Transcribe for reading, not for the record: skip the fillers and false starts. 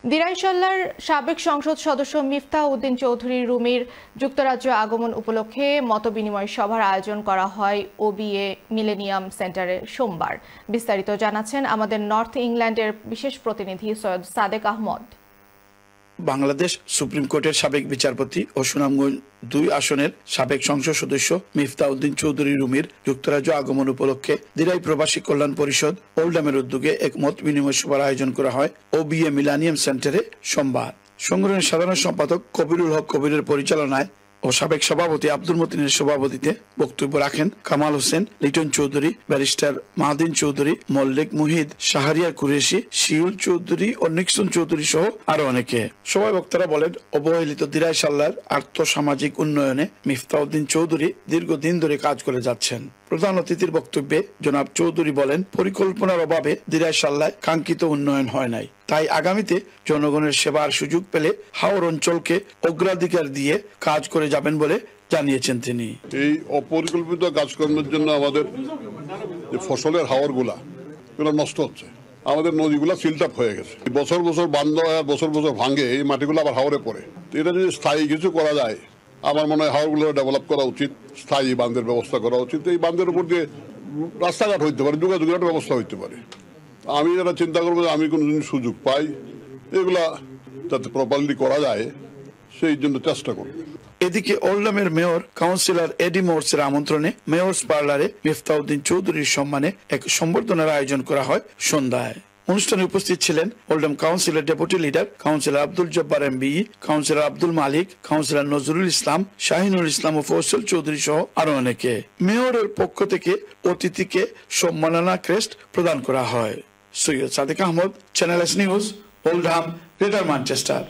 দিরাইশাল্লার সাবেক সংসদ সদস্য মিফতাহ উদ্দিন চৌধুরী রুমির যুক্তরাজ্য আগমন উপলক্ষে মতবিনিময় সভার আয়োজন করা হয় ওবিএ মিলেনিয়াম সেন্টারে সোমবার। বিস্তারিত জানাচ্ছেন আমাদের নর্থ ইংল্যান্ডের বিশেষ প্রতিনিধি সৈয়দ সাদেক আহমদ। বাংলাদেশ সুপ্রিম কোর্টের সাবেক বিচারপতি ও সুনামগঞ্জ 2 আসনের সাবেক সংসদ সদস্য মিফতাহ উদ্দিন চৌধুরী রুমির যুক্তরাজ্য আগমন উপলক্ষে দিরাই প্রবাসী কল্যাণ পরিষদ ওল্ডামের উদ্যোগে এক মত বিনিময় সভার আয়োজন করা হয় ওবিএ মিলেনিয়াম সেন্টারে সোমবার। সংগঠনের সাধারণ সম্পাদক কবিরুল হক কবিরের পরিচালনায় ও সাবেক সভাপতি আব্দুল মতিনের সভাপতিতে বক্তব্য রাখেন কামাল হোসেন, লিটন চৌধুরী, ব্যারিস্টার মাহদিন চৌধুরী, মল্লিক মুহিদ, শাহরিয়ার কুরেশি, শিউল চৌধুরী ও নিক্সন চৌধুরী সহ আরো অনেকে। সবাই বক্তারা বলেন, অবহেলিত দিরাইশাল্লার আর্থসামাজিক উন্নয়নে মিফতাহ উদ্দিন চৌধুরী দীর্ঘদিন ধরে কাজ করে যাচ্ছেন। প্রধান অতিথির বক্তব্যে জনাব চৌধুরী বলেন, পরিকল্পনার অভাবে দিরাইশাল্লায় কাঙ্ক্ষিত উন্নয়ন হয় নাই। তাই আগামীতে জনগণের সেবার সুযোগ পেলে হাওর অঞ্চলকে অগ্রাধিকার দিয়ে কাজ করে যাবেন বলে জানিয়েছেন তিনি। এই অপরিকল্পিত কাজকর্মের জন্য আমাদের যে ফসলের হাওরগুলা এগুলো নষ্ট হচ্ছে, আমাদের নদীগুলা সিলটাপ হয়ে গেছে, বছর বছর বান্ধ হয়, বছর বছর ভাঙে, এই মাটিগুলো আবার হাওরে পড়ে। এটা যদি স্থায়ী কিছু করা যায়, আমার মনে হয় হাওরগুলো ডেভেলপ করা উচিত, স্থায়ী বাঁধের ব্যবস্থা করা উচিত। এই বাঁধের উপর দিয়ে রাস্তাঘাট হইতে পারে, যোগাযোগের ব্যবস্থা হইতে পারে। আমি যারা চিন্তা করবো যে আমি কোনো সুযোগ পাই এগুলা যাতে প্রপারলি করা যায় সেই জন্য চেষ্টা করব। এদিকে ওল্ডামের মেয়র কাউন্সিলর এডি মোর্সের আমন্ত্রণে মেয়র্স পার্লারে মিফতাহ উদ্দিন চৌধুরীর সম্মানে এক সম্বর্ধনার আয়োজন করা হয় সন্ধ্যায়। অনুষ্ঠানে উপস্থিত ছিলেন ওল্ডাম কাউন্সিলের deputy leader councillor Abdul Jabbar MBE, councillor Abdul Malik, councillor Nazrul Islam, Shahinul Islam ও ফয়সল চৌধুরী সহ আরো অনেকে। মেয়রের পক্ষ থেকে অতিথিকে সম্মাননা ক্রেস্ট প্রদান করা হয়। Syed Sadek Ahmed, Channel S News, Oldham, Greater Manchester.